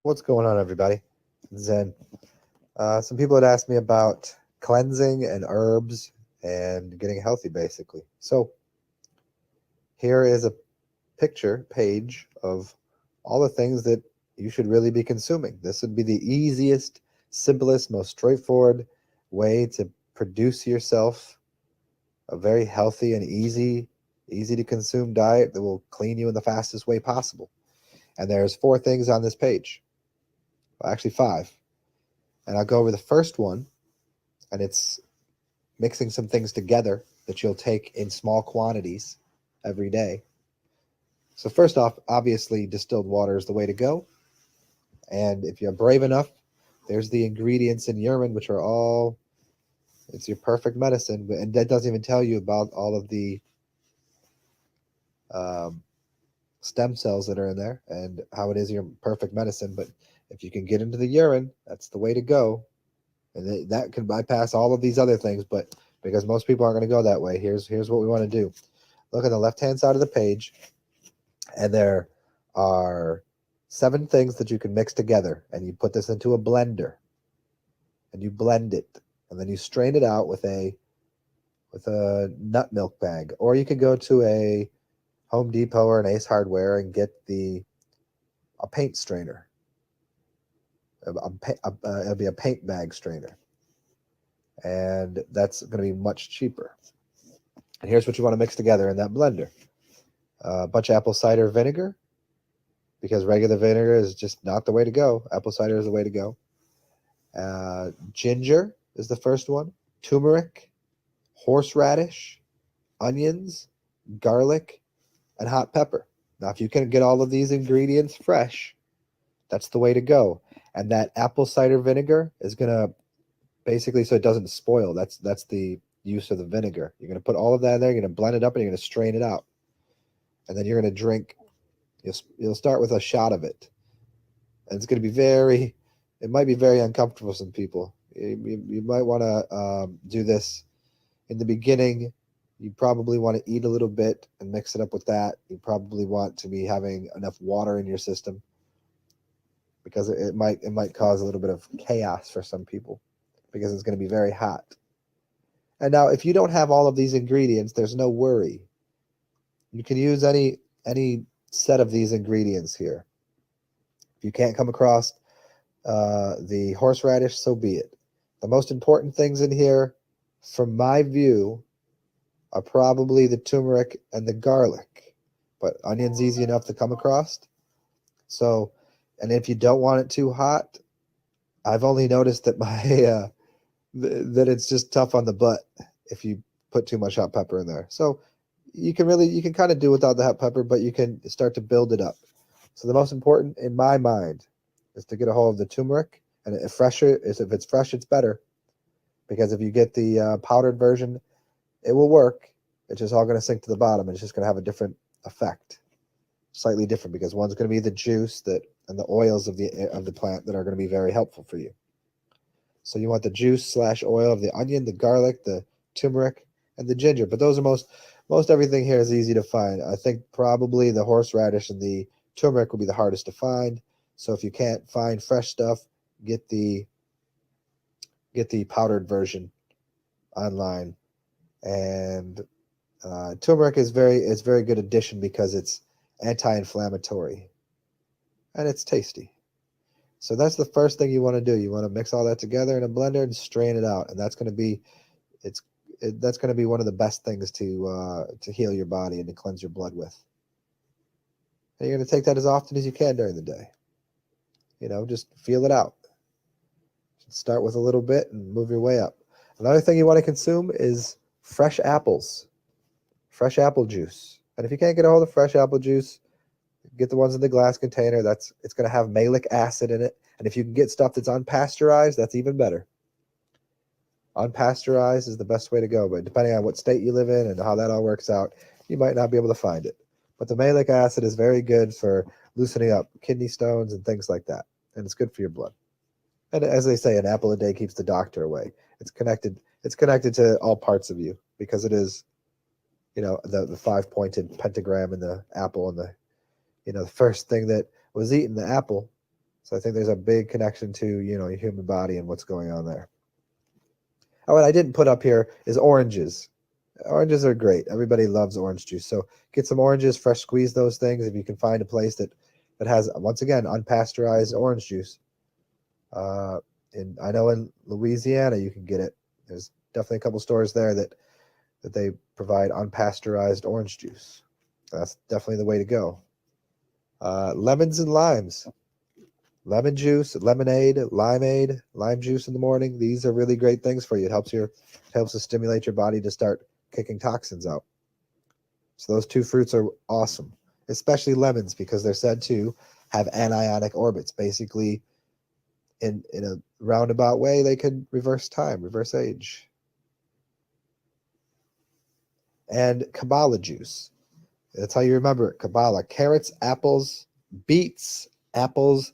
What's going on, everybody? Zen. Some people had asked me about cleansing and herbs and getting healthy, basically. So here is a page of all the things that you should really be consuming. This would be the easiest, simplest, most straightforward way to produce yourself a very healthy and easy to consume diet that will clean you in the fastest way possible. And there's 4 things on this page. Well, actually 5. And I'll go over the first one, and it's mixing some things together that you'll take in small quantities every day. So first off, obviously distilled water is the way to go. And if you're brave enough, there's the ingredients in urine, which are all, it's your perfect medicine. And that doesn't even tell you about all of the stem cells that are in there and how it is your perfect medicine. But if you can get into the urine, that's the way to go. And that can bypass all of these other things, but because most people aren't going to go that way, here's what we want to do. Look at the left-hand side of the page, and there are 7 things that you can mix together, and you put this into a blender, and you blend it, and then you strain it out with a nut milk bag, or you could go to a Home Depot or an Ace Hardware and get a paint strainer. It'll be a paint bag strainer, and that's going to be much cheaper. And here's what you want to mix together in that blender: a bunch of apple cider vinegar, because regular vinegar is just not the way to go. Apple cider is the way to go. Ginger is the first one. Turmeric, horseradish, onions, garlic, and hot pepper. Now, if you can get all of these ingredients fresh, that's the way to go. And that apple cider vinegar is going to basically, so it doesn't spoil. That's the use of the vinegar. You're going to put all of that in there. You're going to blend it up, and you're going to strain it out. And then you're going to drink. You'll start with a shot of it. And it's going to be it might be very uncomfortable for some people. You might want to do this in the beginning. You probably want to eat a little bit and mix it up with that. You probably want to be having enough water in your system, because it might cause a little bit of chaos for some people, because it's going to be very hot. And now, if you don't have all of these ingredients, there's no worry. You can use any set of these ingredients here. If you can't come across the horseradish, so be it. The most important things in here, from my view, are probably the turmeric and the garlic. But onion's easy enough to come across. So, and if you don't want it too hot, I've only noticed that that it's just tough on the butt if you put too much hot pepper in there. So you can kind of do without the hot pepper, but you can start to build it up. So the most important in my mind is to get a hold of the turmeric, and if it's fresh, it's better, because if you get the powdered version, it will work. It's just all going to sink to the bottom, and it's just going to have a different effect, slightly different, because one's going to be the juice and the oils of the plant that are going to be very helpful for you. So you want the juice / oil of the onion, the garlic, the turmeric, and the ginger. But those are most everything here is easy to find. I think probably the horseradish and the turmeric will be the hardest to find. So if you can't find fresh stuff, get the powdered version online. And turmeric is very good addition, because it's anti-inflammatory and it's tasty. So that's the first thing you want to do. You want to mix all that together in a blender and strain it out, and that's going to be one of the best things to heal your body and to cleanse your blood with. And you're going to take that as often as you can during the day. Just feel it out. Start with a little bit and move your way up. Another thing you want to consume is fresh apples, fresh apple juice. And if you can't get a hold of fresh apple juice, get the ones in the glass container. It's going to have malic acid in it. And if you can get stuff that's unpasteurized, that's even better. Unpasteurized is the best way to go, but depending on what state you live in and how that all works out, you might not be able to find it. But the malic acid is very good for loosening up kidney stones and things like that, and it's good for your blood. And as they say, an apple a day keeps the doctor away. It's connected to all parts of you, because it is, the 5-pointed pentagram in the apple, and the first thing that was eaten, the apple. So I think there's a big connection to, your human body and what's going on there. Oh, what I didn't put up here is oranges. Oranges are great. Everybody loves orange juice. So get some oranges, fresh squeeze those things. If you can find a place that has, once again, unpasteurized orange juice. I know in Louisiana you can get it. There's definitely a couple stores there that they provide unpasteurized orange juice. That's definitely the way to go. Lemons and limes. Lemon juice, lemonade, limeade, lime juice in the morning. These are really great things for you. It helps to stimulate your body to start kicking toxins out. So those two fruits are awesome, especially lemons, because they're said to have anionic orbits. Basically, in a roundabout way, they could reverse time, reverse age. And CABALA juice. That's how you remember it. CABALA. Carrots, apples, beets, apples,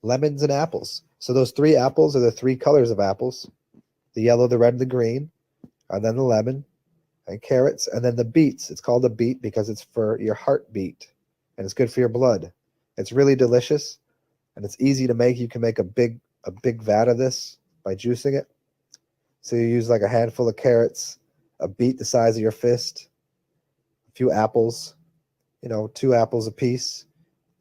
lemons, and apples. So those three apples are the three colors of apples: the yellow, the red, and the green, and then the lemon, and carrots, and then the beets. It's called a beet because it's for your heartbeat, and it's good for your blood. It's really delicious, and it's easy to make. You can make a big vat of this by juicing it. So you use like a handful of carrots, a beet the size of your fist, a few apples, 2 apples a piece,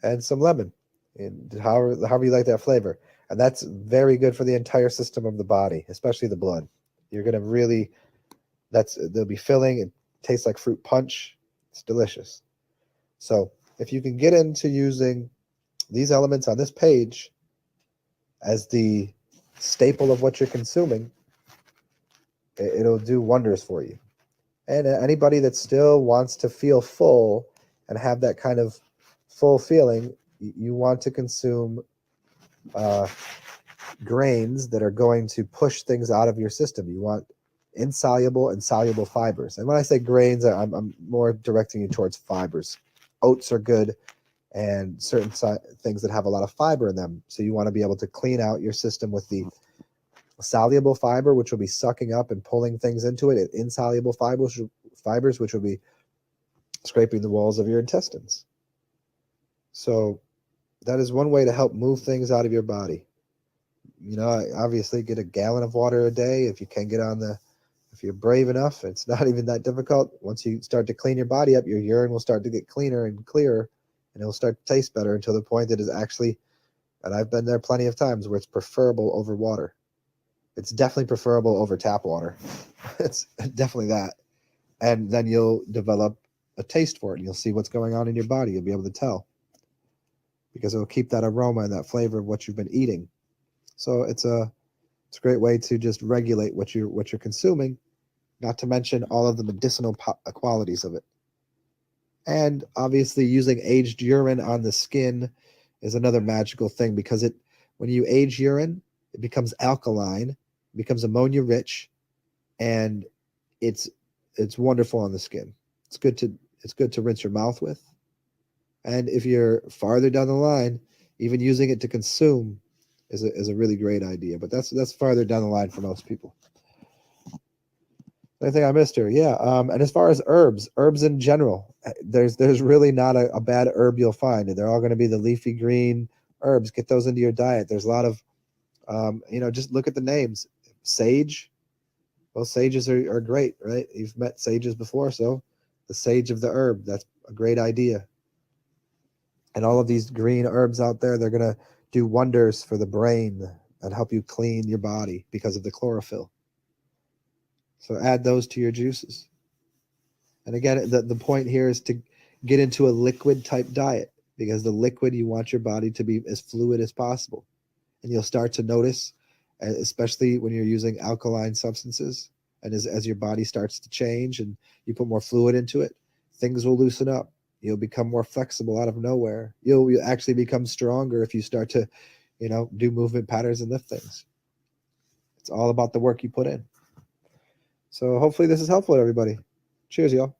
and some lemon, and however you like that flavor. And that's very good for the entire system of the body, especially the blood. You're gonna really, they'll be filling. It tastes like fruit punch. It's delicious. So if you can get into using these elements on this page as the staple of what you're consuming, it'll do wonders for you. And anybody that still wants to feel full and have that kind of full feeling, you want to consume grains that are going to push things out of your system. You want insoluble and soluble fibers. And when I say grains, I'm more directing you towards fibers. Oats are good, and certain things that have a lot of fiber in them. So you want to be able to clean out your system with the soluble fiber, which will be sucking up and pulling things into it, and insoluble fibers, which will be scraping the walls of your intestines. So that is one way to help move things out of your body. Obviously get a gallon of water a day if you can get if you're brave enough. It's not even that difficult. Once you start to clean your body up, your urine will start to get cleaner and clearer, and it'll start to taste better until the point that is actually, and I've been there plenty of times, where it's preferable over water. It's definitely preferable over tap water. It's definitely that. And then you'll develop a taste for it, and you'll see what's going on in your body. You'll be able to tell, because it'll keep that aroma and that flavor of what you've been eating. So it's a great way to just regulate what you're consuming, not to mention all of the medicinal qualities of it. And obviously using aged urine on the skin is another magical thing, because when you age urine, it becomes alkaline, it becomes ammonia rich, and it's wonderful on the skin. It's good to rinse your mouth with. And if you're farther down the line, even using it to consume is a really great idea. But that's farther down the line for most people. Anything I missed here? Yeah. And as far as herbs in general, there's really not a bad herb you'll find. They're all going to be the leafy green herbs. Get those into your diet. There's a lot of, just look at the names. Sage. Well, sages are great, right? You've met sages before, so the sage of the herb, that's a great idea. And all of these green herbs out there, they're going to do wonders for the brain and help you clean your body because of the chlorophyll. So add those to your juices. And again, the point here is to get into a liquid type diet, because the liquid, you want your body to be as fluid as possible. And you'll start to notice, especially when you're using alkaline substances, and as your body starts to change and you put more fluid into it, things will loosen up. You'll become more flexible out of nowhere. You'll actually become stronger if you start to, do movement patterns and lift things. It's all about the work you put in. So hopefully this is helpful to everybody. Cheers, y'all.